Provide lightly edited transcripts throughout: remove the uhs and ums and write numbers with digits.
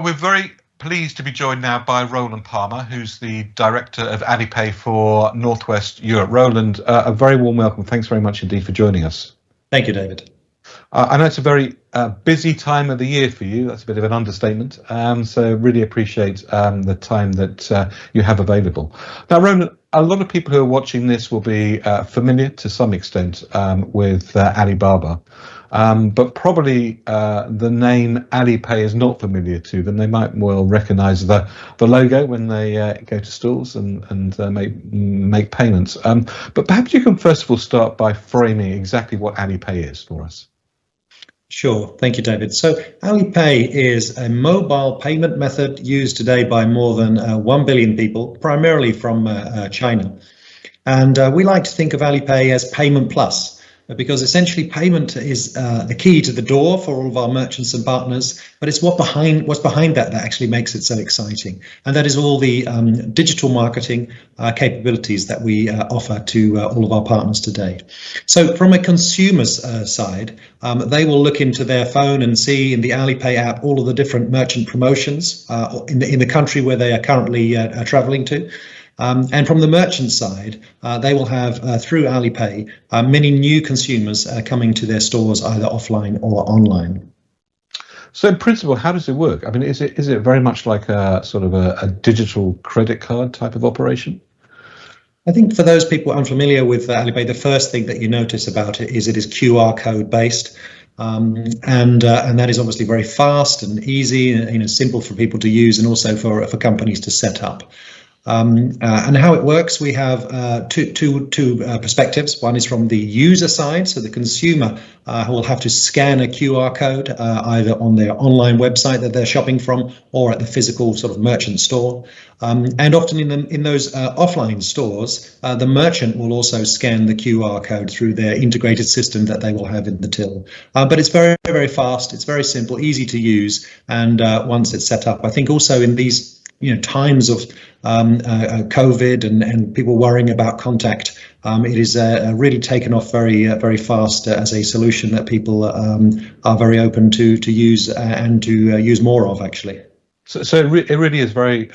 Well, we're very pleased to be joined now by Roland Palmer, who's the Director of Alipay for Northwest Europe. Roland, a very warm welcome. Thanks very much indeed for joining us. Thank you, David. I know it's a very busy time of the year for you. That's a bit of an understatement. So really appreciate the time that you have available. Now, Roland, a lot of people who are watching this will be familiar to some extent with Alibaba. But probably the name Alipay is not familiar to them. They might well recognize the logo when they go to stores and make payments. But perhaps you can first of all start by framing exactly what Alipay is for us. Sure. Thank you, David. So Alipay is a mobile payment method used today by more than 1 billion people, primarily from China. And we like to think of Alipay as payment plus, because essentially payment is the key to the door for all of our merchants and partners, but it's what's behind that actually makes it so exciting. And that is all the digital marketing capabilities that we offer to all of our partners today. So from a consumer's side, they will look into their phone and see in the Alipay app all of the different merchant promotions in the country where they are currently traveling to. And from the merchant side, they will have, through Alipay, many new consumers coming to their stores, either offline or online. So in principle, how does it work? I mean, is it very much like a sort of a digital credit card type of operation? I think for those people unfamiliar with Alipay, the first thing that you notice about it is QR code based. And that is obviously very fast and easy, simple for people to use, and also for companies to set up. And how it works, we have two perspectives. One is from the user side, so the consumer will have to scan a QR code either on their online website that they're shopping from or at the physical sort of merchant store. And often in those offline stores, the merchant will also scan the QR code through their integrated system that they will have in the till. But it's very, very fast, it's very simple, easy to use, and once it's set up, I think also in these times of COVID and people worrying about contact, it is really taken off very, very fast as a solution that people are very open to use and to use more of, actually. So it really is very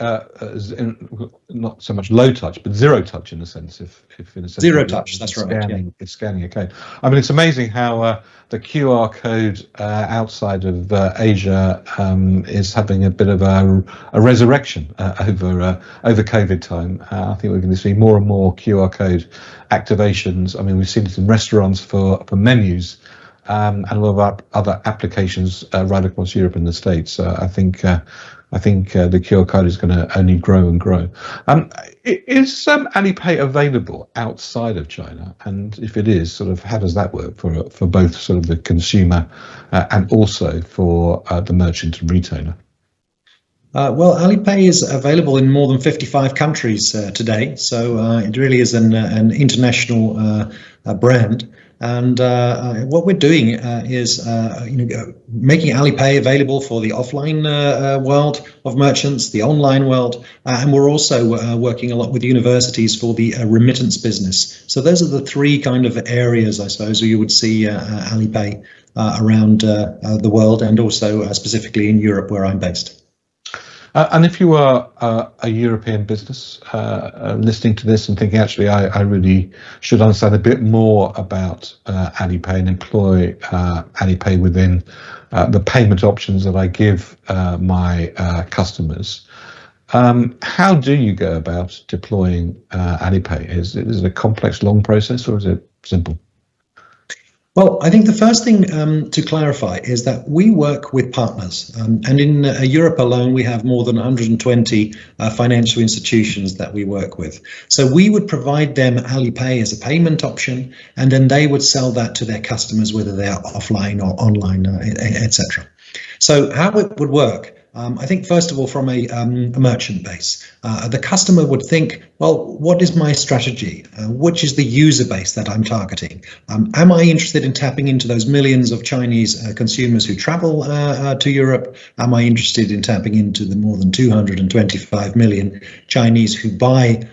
not so much low touch, but zero touch in a sense. If in a sense zero touch, that's right. It's scanning a code. I mean, it's amazing how the QR code outside of Asia is having a bit of a resurrection over COVID time. I think we're going to see more and more QR code activations. I mean, we've seen it in restaurants for menus. And a lot of other applications right across Europe and the States. I think the QR code is going to only grow and grow. Is Alipay available outside of China? And if it is, sort of, how does that work for both sort of the consumer and also for the merchant and retailer? Well, Alipay is available in more than 55 countries today, so it really is an international brand. And what we're doing is making Alipay available for the offline world of merchants, the online world, and we're also working a lot with universities for the remittance business. So those are the three kind of areas, I suppose, where you would see Alipay around the world, and also specifically in Europe, where I'm based. And if you are a European business listening to this and thinking, actually, I really should understand a bit more about Alipay and employ Alipay within the payment options that I give my customers, how do you go about deploying Alipay? Is it a complex, long process, or is it simple? Well, I think the first thing to clarify is that we work with partners, and in Europe alone, we have more than 120 financial institutions that we work with. So we would provide them Alipay as a payment option, and then they would sell that to their customers, whether they are offline or online, etc. So how it would work, I think, first of all, from a merchant base, the customer would think, well, what is my strategy? Which is the user base that I'm targeting? Am I interested in tapping into those millions of Chinese consumers who travel to Europe? Am I interested in tapping into the more than 225 million Chinese who buy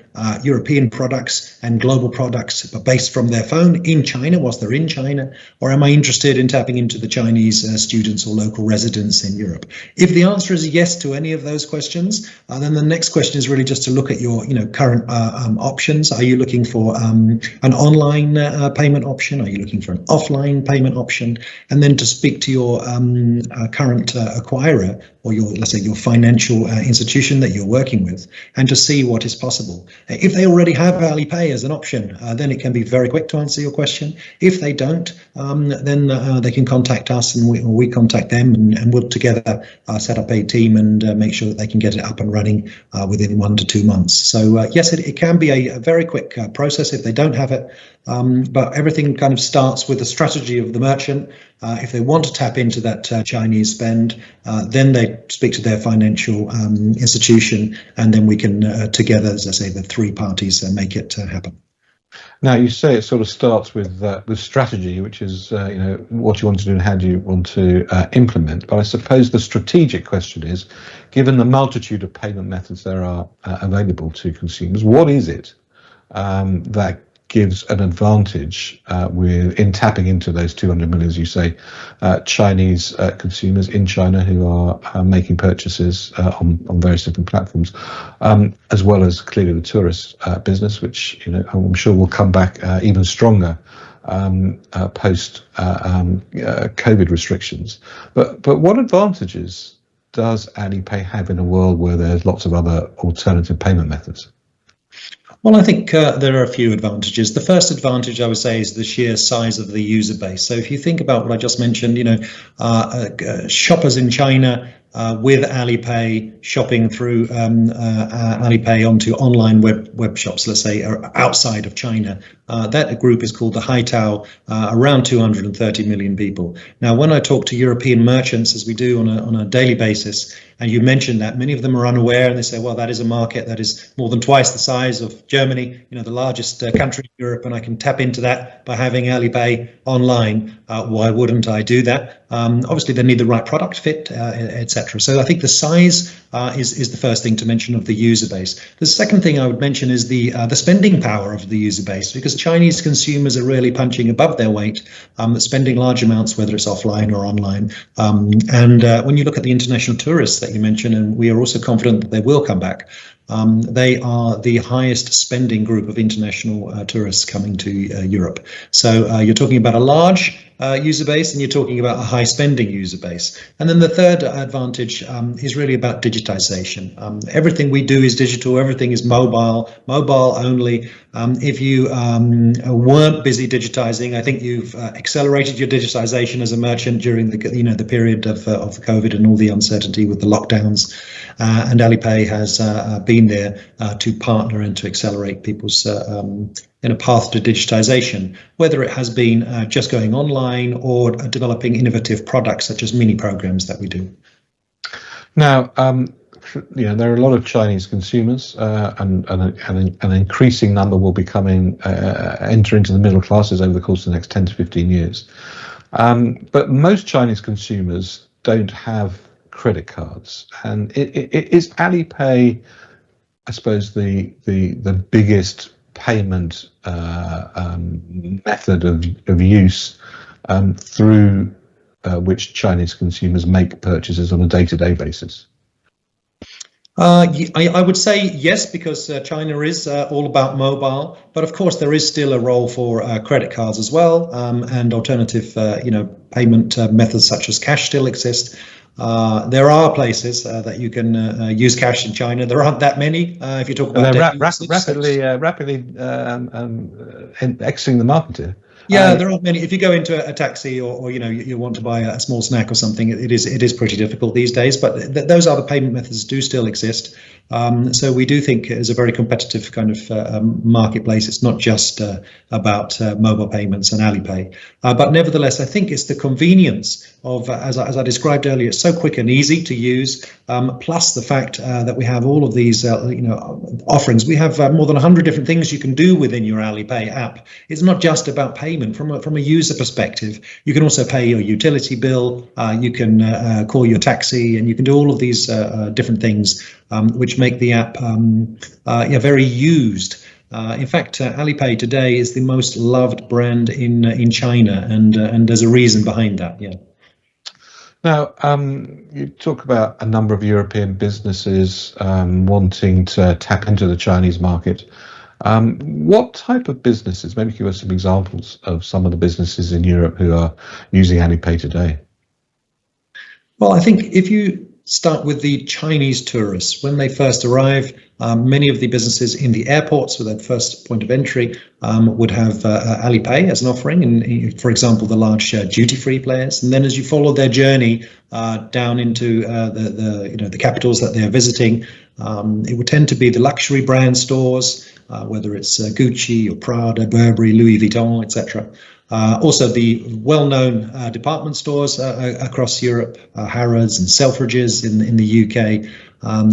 European products and global products based from their phone in China whilst they're in China? Or am I interested in tapping into the Chinese students or local residents in Europe? If the answer answer is yes to any of those questions, then the next question is really just to look at your current options. Are you looking for an online payment option? Are you looking for an offline payment option? And then to speak to your current acquirer, or let's say your financial institution that you're working with, and to see what is possible. If they already have Alipay as an option, then it can be very quick to answer your question. If they don't, then they can contact us, and we contact them, and we'll together set up a team and make sure that they can get it up and running within 1 to 2 months. So yes, it can be a very quick process if they don't have it, but everything kind of starts with the strategy of the merchant. If they want to tap into that Chinese spend, then they speak to their financial institution, and then we can together, as I say, the three parties make it happen. Now, you say it sort of starts with strategy, which is what you want to do and how do you want to implement. But I suppose the strategic question is, given the multitude of payment methods there are available to consumers, what is it that gives an advantage in tapping into those 200 million, as you say, Chinese consumers in China who are making purchases on various different platforms, as well as clearly the tourist business, which I'm sure will come back even stronger post COVID restrictions. But what advantages does Alipay have in a world where there's lots of other alternative payment methods? Well, I think there are a few advantages. The first advantage, I would say, is the sheer size of the user base. So if you think about what I just mentioned, shoppers in China with Alipay, shopping through Alipay onto online web shops, let's say, outside of China. That group is called the Haitao, around 230 million people. Now, when I talk to European merchants, as we do on a daily basis, and you mentioned that, many of them are unaware, and they say, well, that is a market that is more than twice the size of Germany, the largest country in Europe, and I can tap into that by having Alipay online. Why wouldn't I do that? Obviously, they need the right product fit, etc. So I think the size is the first thing to mention of the user base. The second thing I would mention is the spending power of the user base, because Chinese consumers are really punching above their weight, spending large amounts, whether it's offline or online. And when you look at the international tourists that you mentioned, and we are also confident that they will come back, they are the highest spending group of international tourists coming to Europe. So you're talking about a large user base, and you're talking about a high spending user base. And then the third advantage is really about digitization. Everything we do is digital, everything is mobile only. If you weren't busy digitizing, I think you've accelerated your digitization as a merchant during the period of COVID and all the uncertainty with the lockdowns. And Alipay has been there to partner and to accelerate people's path to digitization, whether it has been just going online or developing innovative products such as mini programs that we do. Now, there are a lot of Chinese consumers, and an increasing number will be enter into the middle classes over the course of the next 10 to 15 years. But most Chinese consumers don't have credit cards, and is Alipay, I suppose, the biggest payment method of use through which Chinese consumers make purchases on a day-to-day basis? I would say yes, because China is all about mobile, but of course there is still a role for credit cards as well, and alternative payment methods such as cash still exist. There are places that you can use cash in China. There aren't that many. If you talk about rapidly exiting the market here. Yeah, there aren't many. If you go into a taxi or you want to buy a small snack or something, it is pretty difficult these days. But those other payment methods do still exist. So we do think it is a very competitive kind of marketplace. It's not just about mobile payments and Alipay. But nevertheless, I think it's the convenience of, as I described earlier, it's so quick and easy to use, plus the fact that we have all of these offerings. We have more than 100 different things you can do within your Alipay app. It's not just about payment. From a user perspective, you can also pay your utility bill, you can call your taxi, and you can do all of these different things which make the app very used. In fact, Alipay today is the most loved brand in China, and there's a reason behind that. Now, you talk about a number of European businesses wanting to tap into the Chinese market. What type of businesses? Maybe give us some examples of some of the businesses in Europe who are using Alipay today. Well, I think if you start with the Chinese tourists, when they first arrive, many of the businesses in the airports, so that first point of entry, would have Alipay as an offering, and for example, the large duty-free players. And then, as you follow their journey down into the capitals that they are visiting, it would tend to be the luxury brand stores, whether it's Gucci or Prada, Burberry, Louis Vuitton, etc. Also, the well-known department stores across Europe, Harrods and Selfridges in the UK,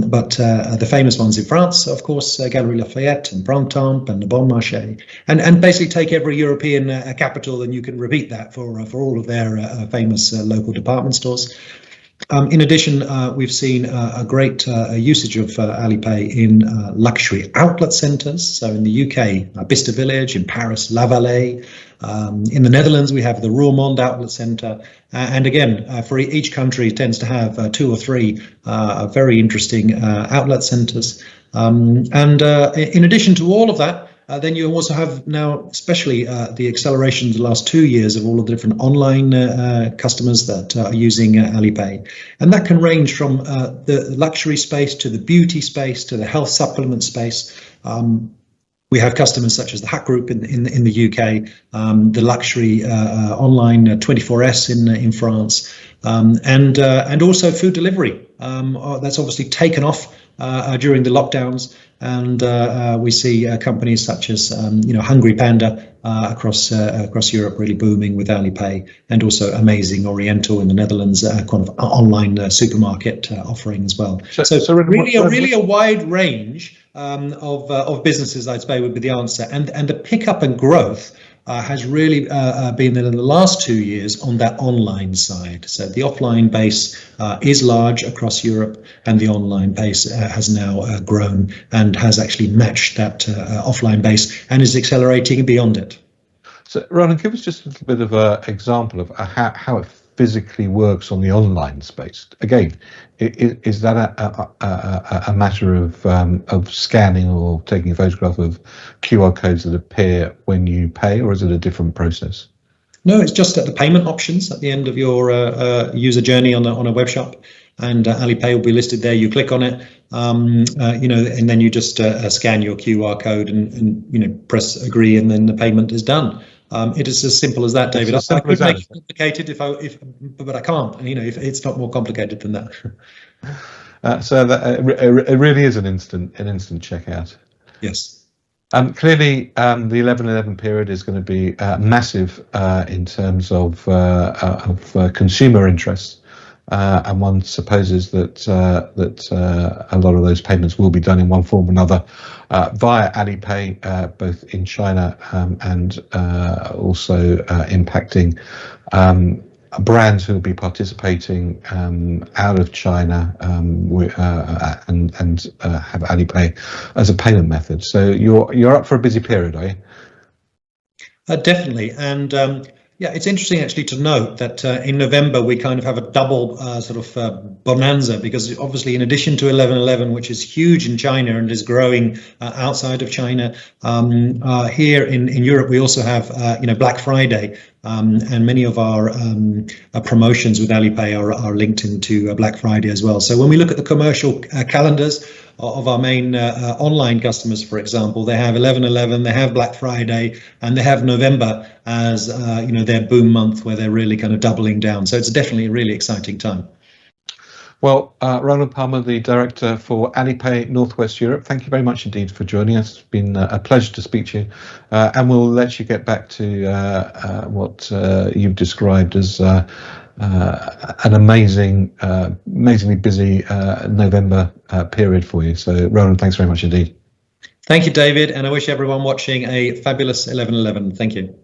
but the famous ones in France, of course, Galeries Lafayette and Printemps and the Bon Marché, and basically take every European capital and you can repeat that for all of their famous local department stores. In addition, we've seen a great usage of Alipay in luxury outlet centres. So in the UK, Bicester Village, in Paris, La Vallée. In the Netherlands, we have the Roermond Outlet Centre. And again, for each country tends to have 2 or 3 very interesting outlet centres. And in addition to all of that, then you also have now, especially the acceleration in the last 2 years of all of the different online customers that are using Alipay. And that can range from the luxury space to the beauty space to the health supplement space. We have customers such as the Hack Group in the UK, the luxury online 24S in France, and also food delivery. That's obviously taken off during the lockdowns, and we see companies such as Hungry Panda across Europe really booming with Alipay, and also Amazing Oriental in the Netherlands, kind of online supermarket offering as well. So really a wide range of businesses, I'd say, would be the answer, and the pickup and growth has really been in the last 2 years on that online side. So the offline base is large across Europe, and the online base has now grown and has actually matched that offline base and is accelerating beyond it. So, Ronan, give us just a little bit of an example of how it physically works on the online space. Again, is that a matter of scanning or taking a photograph of QR codes that appear when you pay, or is it a different process? No, it's just at the payment options at the end of your user journey on a web shop, and Alipay will be listed there. You click on it, and then you just scan your QR code and press agree, and then the payment is done. It is as simple as that, David. I could make it complicated but I can't. If it's not more complicated than that. So that it really is an instant checkout. Yes. Clearly, the 11/11 period is going to be massive in terms of consumer interest. And one supposes that a lot of those payments will be done in one form or another via Alipay, both in China and also impacting brands who will be participating out of China and have Alipay as a payment method. So you're up for a busy period, are you? Definitely, and. Yeah, it's interesting actually to note that in November we kind of have a double bonanza, because obviously in addition to 11/11, which is huge in China and is growing outside of China, here in Europe we also have Black Friday, and many of our promotions with Alipay are linked into Black Friday as well. So when we look at the commercial calendars of our main online customers, for example, they have 11/11, they have Black Friday, and they have November as their boom month where they're really kind of doubling down. So it's definitely a really exciting time. Well, Roland Palmer, the director for Alipay Northwest Europe, thank you very much indeed for joining us. It's been a pleasure to speak to you, and we'll let you get back to what you've described as an amazingly busy November period for you. So, Roland, thanks very much indeed. Thank you, David, and I wish everyone watching a fabulous 11/11. Thank you.